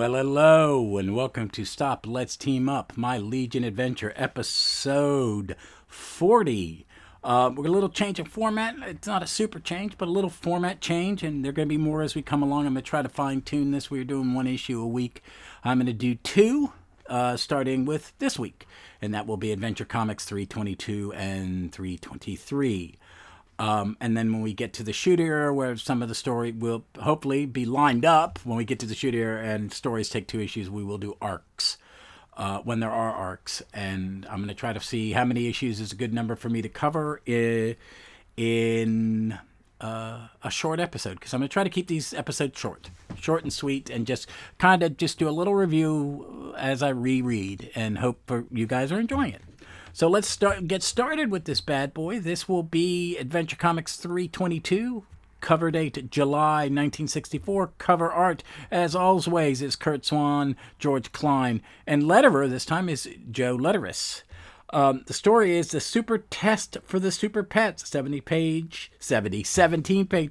Well, hello, and welcome to Stop, Let's Team Up, my Legion Adventure, episode 40. We're a little change of format. It's not a super change, but a little format change, and there are going to be more as we come along. I'm going to try to fine-tune this. We're doing one issue a week. I'm going to do two, starting with this week, and that will be Adventure Comics 322 and 323. And then when we get to the shoot era, where some of the story will hopefully be lined up, when we get to the shoot era and stories take 2 issues, we will do arcs, when there are arcs. And I'm going to try to see how many issues is a good number for me to cover in a short episode, because I'm going to try to keep these episodes short and sweet, and just kind of just do a little review as I reread, and hope for you guys are enjoying it. So let's get started with this bad boy. This will be Adventure Comics 322, cover date July 1964. Cover art, as always, is Kurt Swan, George Klein, and letterer this time is Joe Letteris. The story is the Super Test for the Super Pets, 17-page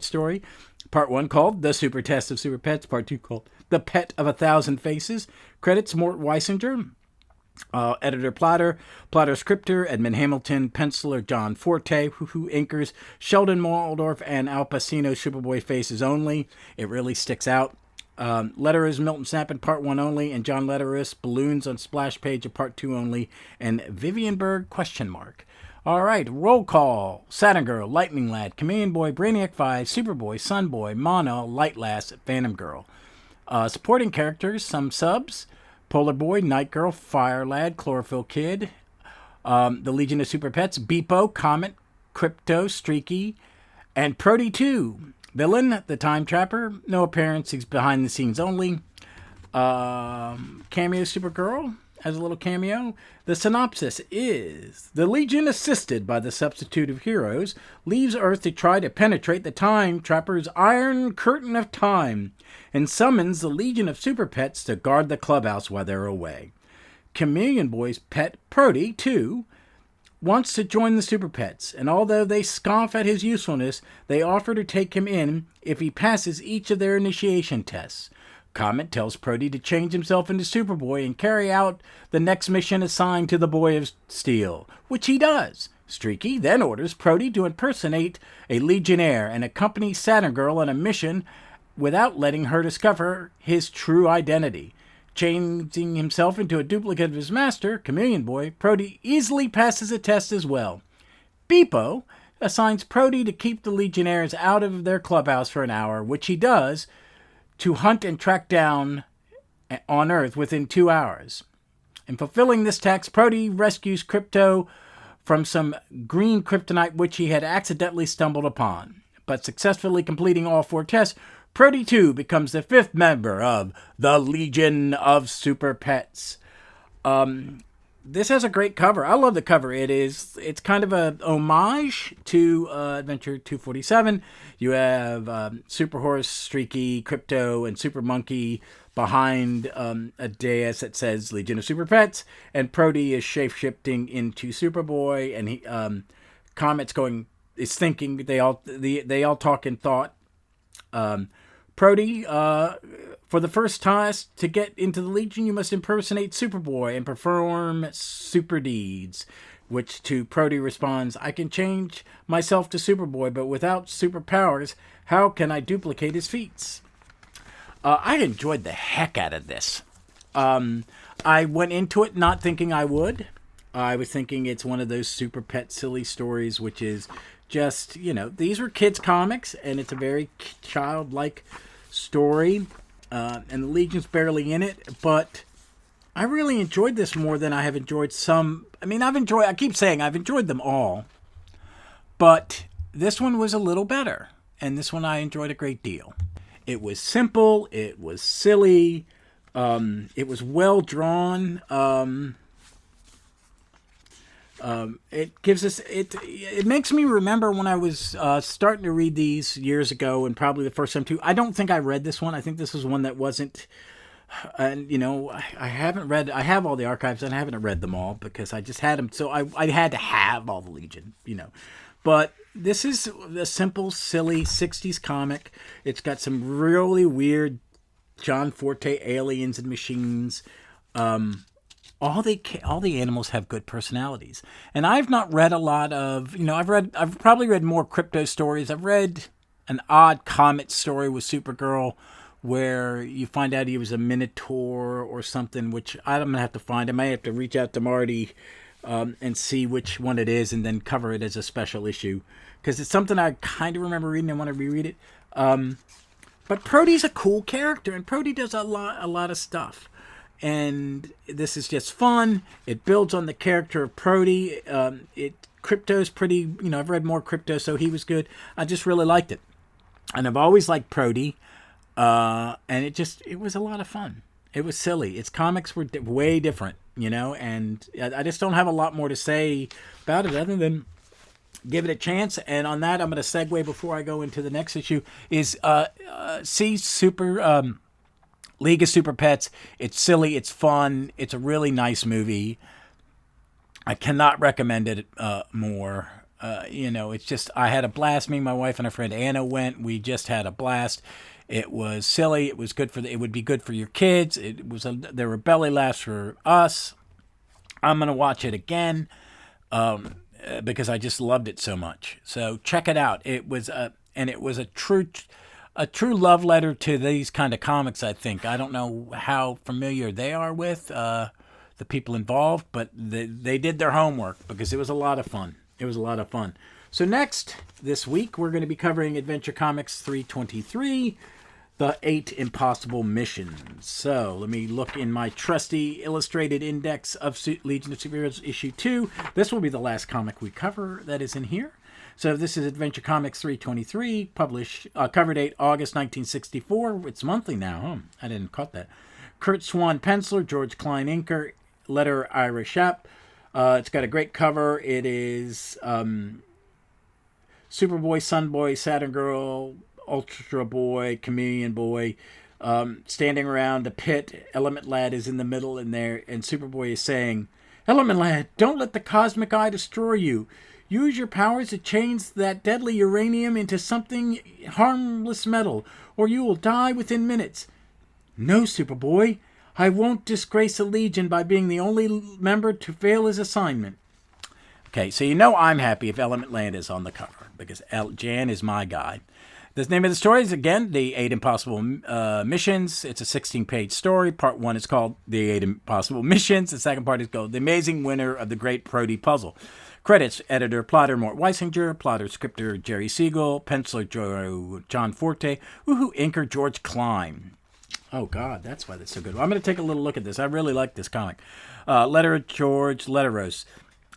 story. Part 1 called The Super Test of Super Pets. Part 2 called The Pet of 1,000 Faces. Credits Mort Weisinger. Editor Platter scripter Edmund Hamilton, penciler John Forte, who inkers Sheldon Waldorf and Al Pacino. Superboy faces only. It really sticks out. Letterers Milton Snap Part 1 only, and John Letteris balloons on splash page of Part 2 only, and Vivian Berg ? All right, roll call. Saturn Girl, Lightning Lad, Chameleon Boy, Brainiac 5, Superboy, Sunboy, Mono, Light Lass, Phantom Girl. Supporting characters, some subs: Polar Boy, Night Girl, Fire Lad, Chlorophyll Kid, the Legion of Super Pets, Beepo, Comet, Crypto, Streaky, and Proty 2. Villain, the Time Trapper, no appearance, he's behind the scenes only. Cameo Supergirl has a little cameo. The synopsis is: the Legion, assisted by the substitute of heroes, leaves Earth to try to penetrate the Time Trapper's iron curtain of time, and summons the Legion of Super Pets to guard the clubhouse while they're away. Chameleon Boy's pet, Proty, too, wants to join the Super Pets, and although they scoff at his usefulness, they offer to take him in if he passes each of their initiation tests. Comet tells Proty to change himself into Superboy and carry out the next mission assigned to the Boy of Steel, which he does. Streaky then orders Proty to impersonate a Legionnaire and accompany Saturn Girl on a mission without letting her discover his true identity. Changing himself into a duplicate of his master, Chameleon Boy, Proty easily passes a test as well. Beepo assigns Proty to keep the Legionnaires out of their clubhouse for an hour, which he does, to hunt and track down on Earth within 2 hours. In fulfilling this task, Proty rescues Crypto from some green kryptonite which he had accidentally stumbled upon. But successfully completing all 4 tests, Proty 2 becomes the 5th member of the Legion of Super Pets. This has a great cover. I love the cover. It's kind of a homage to Adventure 247. You have Super Horse, Streaky, Crypto, and Super Monkey behind a dais that says Legion of Super Pets, and Proty is shape-shifting into Superboy, and Comet's is thinking. They all talk in thought. Proty, for the first task to get into the Legion, you must impersonate Superboy and perform super deeds, which to Proty responds, I can change myself to Superboy, but without superpowers, how can I duplicate his feats? I enjoyed the heck out of this. I went into it not thinking I would. I was thinking it's one of those super pet silly stories, which is just, these were kids' comics, and it's a very childlike story, and the Legion's barely in it, but I really enjoyed this more than I have enjoyed some. I keep saying I've enjoyed them all, but this one was a little better, and this one I enjoyed a great deal. It was simple, it was silly, it was well drawn. It makes me remember when I was starting to read these years ago, and probably the first time too. I don't think I read this one. I think this was one that wasn't, and I haven't read. I have all the archives, and I haven't read them all because I just had them. So I had to have all the Legion, But this is a simple, silly 60s comic. It's got some really weird John Forte, Aliens and Machines. All the animals have good personalities. And I've not read a lot of, I've probably read more crypto stories. I've read an odd comet story with Supergirl where you find out he was a minotaur or something, which I'm going to have to find. I may have to reach out to Marty and see which one it is and then cover it as a special issue. Because it's something I kind of remember reading and want to reread it. But Proty's a cool character, and Proty does a lot of stuff. And this is just fun. It builds on the character of Proty. Crypto's pretty, I've read more Crypto, so he was good. I just really liked it. And I've always liked Proty. And it was a lot of fun. It was silly. Its comics were way different, and I just don't have a lot more to say about it other than give it a chance. And on that, I'm going to segue before I go into the next issue is see League of Super Pets. It's silly. It's fun. It's a really nice movie. I cannot recommend it more. It's just, I had a blast. Me, my wife, and our friend Anna went. We just had a blast. It was silly. It was good it would be good for your kids. There were belly laughs for us. I'm going to watch it again because I just loved it so much. So check it out. It was a true love letter to these kind of comics, I think. I don't know how familiar they are with the people involved, but they did their homework because it was a lot of fun. So next, this week, we're going to be covering Adventure Comics 323, The 8 Impossible Missions. So let me look in my trusty illustrated index of Legion of Superheroes issue 2. This will be the last comic we cover that is in here. So this is Adventure Comics 323, cover date August 1964. It's monthly now. I didn't caught that. Kurt Swan penciler, George Klein inker, letter Ira Shapp. It's got a great cover. It is Superboy, Sunboy, Saturn Girl, Ultra Boy, Chameleon Boy, standing around the pit. Element Lad is in the middle in there, and Superboy is saying, "Element Lad, don't let the cosmic eye destroy you. Use your powers to change that deadly uranium into something harmless metal, or you will die within minutes." "No, Superboy. I won't disgrace the Legion by being the only member to fail his assignment." Okay, so I'm happy if Element Land is on the cover, because Jan is my guy. The name of the story is, again, The 8 Impossible Missions. It's a 16-page story. Part 1 is called The 8 Impossible Missions. The second part is called The Amazing Winner of the Great Proty Puzzle. Credits: editor, plotter, Mort Weisinger, plotter, scripter, Jerry Siegel, penciler, John Forte, inker, George Klein. Oh, God, that's why that's so good. Well, I'm going to take a little look at this. I really like this comic. Letter George Letteros.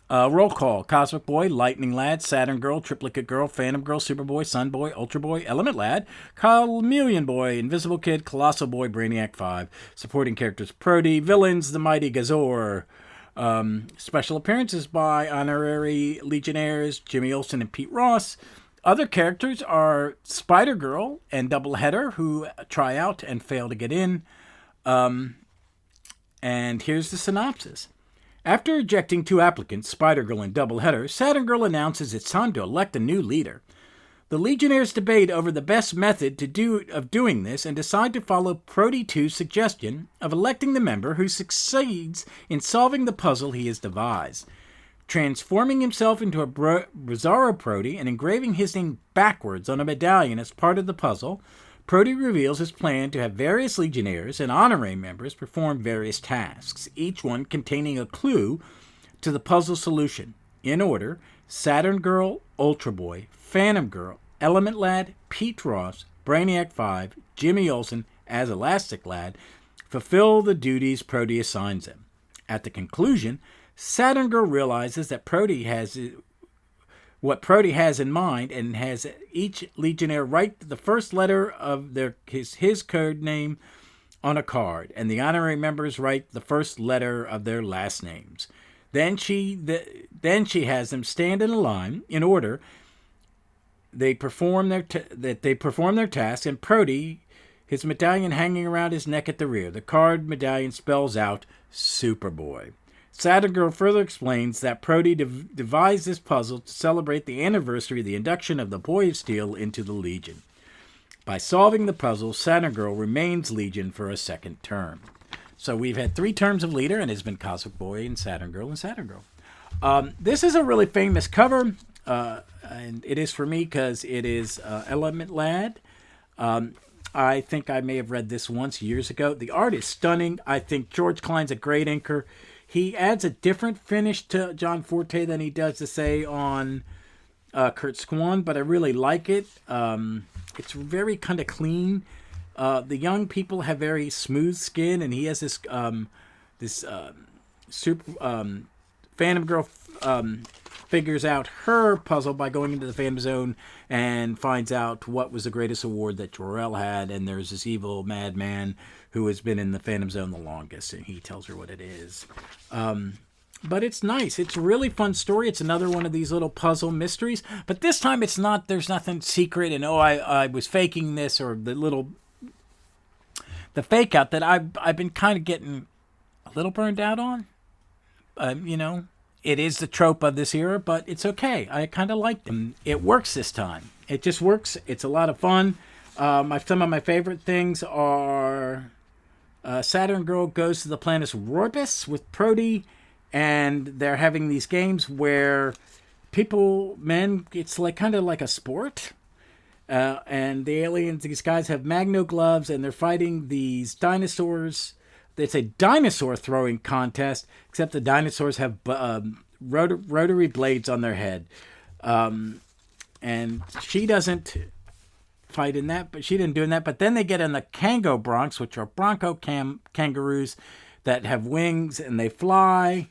Roll call: Cosmic Boy, Lightning Lad, Saturn Girl, Triplicate Girl, Phantom Girl, Superboy, Sunboy, Ultra Boy, Element Lad, Chameleon Boy, Invisible Kid, Colossal Boy, Brainiac 5. Supporting characters: Proty. Villains: The Mighty Gazor. Special appearances by honorary Legionnaires Jimmy Olsen and Pete Ross. Other characters are Spider-Girl and Doubleheader, who try out and fail to get in. And here's the synopsis. After ejecting 2 applicants, Spider-Girl and Doubleheader, Saturn Girl announces it's time to elect a new leader. The Legionnaires debate over the best method of doing this and decide to follow Proty 2's suggestion of electing the member who succeeds in solving the puzzle he has devised. Transforming himself into a Bizarro Proty and engraving his name backwards on a medallion as part of the puzzle, Proty reveals his plan to have various Legionnaires and honorary members perform various tasks, each one containing a clue to the puzzle solution. In order: Saturn Girl, Ultra Boy, Phantom Girl, Element Lad, Pete Ross, Brainiac 5, Jimmy Olsen as Elastic Lad fulfill the duties Proty assigns them. At the conclusion, Saturn Girl realizes that Proty has what Proty has in mind and has each Legionnaire write the first letter of his code name on a card, and the honorary members write the first letter of their last names. Then she has them stand in a line in order. They perform their task, and Proty, his medallion hanging around his neck at the rear. The card medallion spells out Superboy. Saturn Girl further explains that Proty devised this puzzle to celebrate the anniversary of the induction of the Boy of Steel into the Legion. By solving the puzzle, Saturn Girl remains Legion for a second term. So we've had 3 terms of leader, and it's been Cosmic Boy and Saturn Girl and Saturn Girl. This is a really famous cover, and it is for me because it is Element Lad. I think I may have read this once years ago. The art is stunning. I think George Klein's a great inker. He adds a different finish to John Forte than he does to say on Kurt Swan, but I really like it. It's very kind of clean. The young people have very smooth skin, and he has this super Phantom Girl figures out her puzzle by going into the Phantom Zone and finds out what was the greatest award that Jor-El had, and there's this evil madman who has been in the Phantom Zone the longest, and he tells her what it is. But it's nice. It's a really fun story. It's another one of these little puzzle mysteries. But this time it's not, there's nothing secret and, I was faking this, or the fake out that I've been kind of getting a little burned out on. It is the trope of this era, but it's okay. I kind of like them. It works this time. It just works. It's a lot of fun. Some of my favorite things are Saturn Girl goes to the planet Rorbis with Proty, and they're having these games where it's like kind of like a sport. And the aliens, these guys have magno gloves, and they're fighting these dinosaurs. It's a dinosaur throwing contest, except the dinosaurs have rotary blades on their head. And she doesn't fight in that, but she didn't do in that. But then they get in the Kango Bronx, which are bronco kangaroos that have wings and they fly.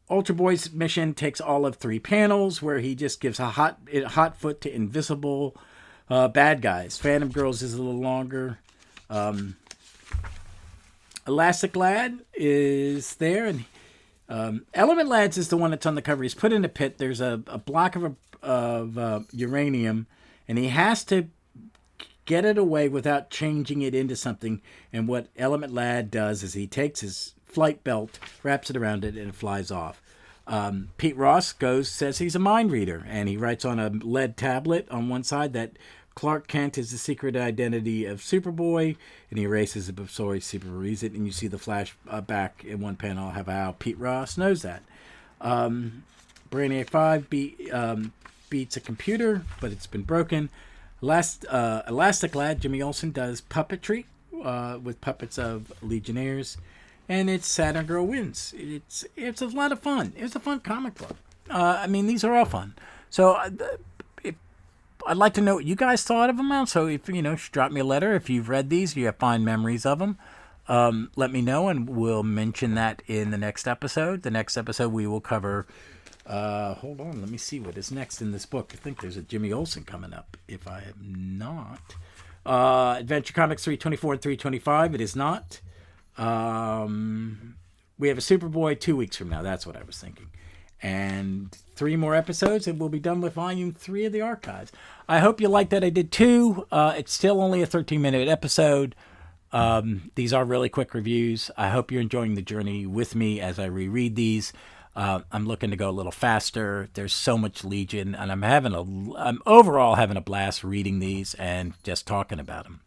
Ultra Boy's mission takes all of 3 panels, where he just gives a hot foot to invisible bad guys. Phantom Girls is a little longer. Elastic Lad is there, and Element Lads is the one that's on the cover. He's put in a pit. There's a block of uranium, and he has to get it away without changing it into something. And what Element Lad does is he takes his flight belt, wraps it around it, and it flies off. Pete Ross says he's a mind reader, and he writes on a lead tablet on one side that Clark Kent is the secret identity of Superboy, and he erases it before he super reads it, and you see the flash back in one panel of how Pete Ross knows that. Brainiac 5 beats a computer, but it's been broken. Elastic Lad, Jimmy Olsen, does puppetry with puppets of Legionnaires, and it's Saturn Girl wins. It's a lot of fun. It's a fun comic book. These are all fun. So I'd like to know what you guys thought of them. So if drop me a letter if you've read these, you have fond memories of them. Let me know, and we'll mention that in the next episode. The next episode we will cover. Hold on, let me see what is next in this book. I think there's a Jimmy Olsen coming up. If I am not, Adventure Comics 324 and 325. It is not. We have a Superboy 2 weeks from now. That's what I was thinking. And 3 more episodes, and we'll be done with volume 3 of the archives. I hope you liked that I did 2. It's still only a 13-minute episode. These are really quick reviews. I hope you're enjoying the journey with me as I reread these. I'm looking to go a little faster. There's so much Legion, and I'm overall having a blast reading these and just talking about them.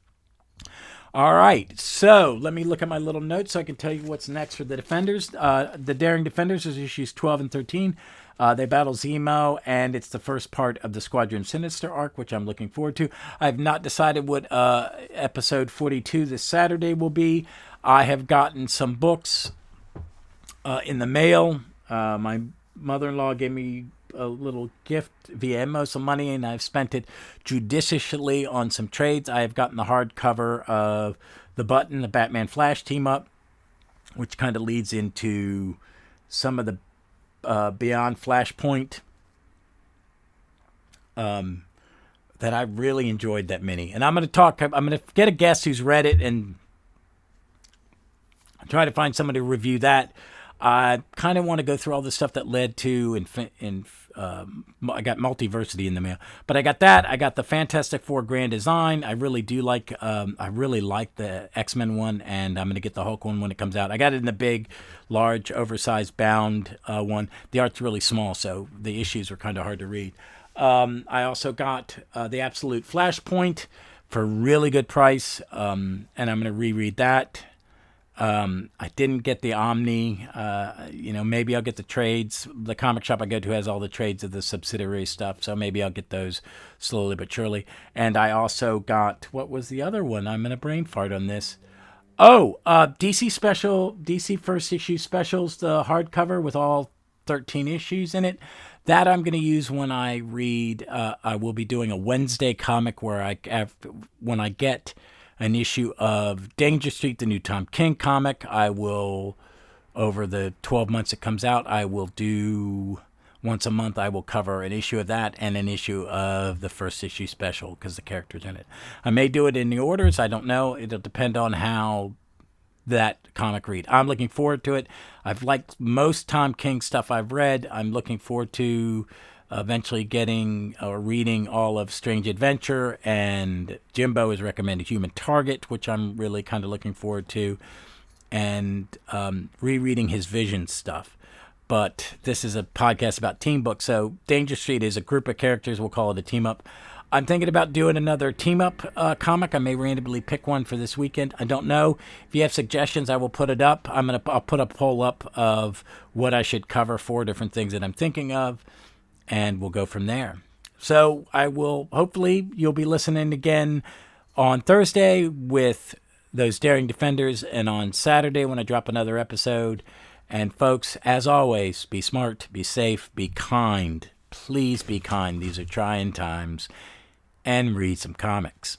All right, so let me look at my little notes so I can tell you what's next for the Defenders. The Daring Defenders is issues 12 and 13. They battle Zemo, and it's the first part of the Squadron Sinister arc, which I'm looking forward to. I have not decided what episode 42 this Saturday will be. I have gotten some books in the mail. My mother-in-law gave me a little gift via Venmo, some money, and I've spent it judiciously on some trades. I have gotten the hardcover of The Button, the Batman Flash team up, which kind of leads into some of the Beyond Flashpoint that I really enjoyed that mini. And I'm going to get a guest who's read it and try to find somebody to review that. I kind of want to go through all the stuff that led to, I got Multiversity in the mail, but I got that. I got the Fantastic Four Grand Design. I really do like, the X-Men one, and I'm going to get the Hulk one when it comes out. I got it in the big, large, oversized bound one. The art's really small, so the issues are kind of hard to read. I also got the Absolute Flashpoint for a really good price, and I'm going to reread that. I didn't get the Omni. Maybe I'll get the trades. The comic shop I go to has all the trades of the subsidiary stuff, so maybe I'll get those slowly but surely. And I also got, what was the other one? I'm going to brain fart on this. DC first issue specials, the hardcover with all 13 issues in it. That I'm going to use when I read. I will be doing a Wednesday comic where when I get an issue of Danger Street, the new Tom King comic, I will, over the 12 months it comes out, I will do once a month. I will cover an issue of that and an issue of the first issue special because the character's in it. I may do it in the orders. I don't know. It'll depend on how that comic read. I'm looking forward to it. I've liked most Tom King stuff I've read. I'm looking forward to eventually getting or reading all of Strange Adventure, and Jimbo has recommended Human Target, which I'm really kind of looking forward to, and rereading his Vision stuff. But this is a podcast about team books, so Danger Street is a group of characters. We'll call it a team up. I'm thinking about doing another team-up comic. I may randomly pick one for this weekend. I don't know. If you have suggestions, I will put it up. I'll put a poll up of what I should cover, 4 different things that I'm thinking of, and we'll go from there. So hopefully you'll be listening again on Thursday with those Daring Defenders, and on Saturday when I drop another episode. And folks, as always, be smart, be safe, be kind. Please be kind. These are trying times. And read some comics.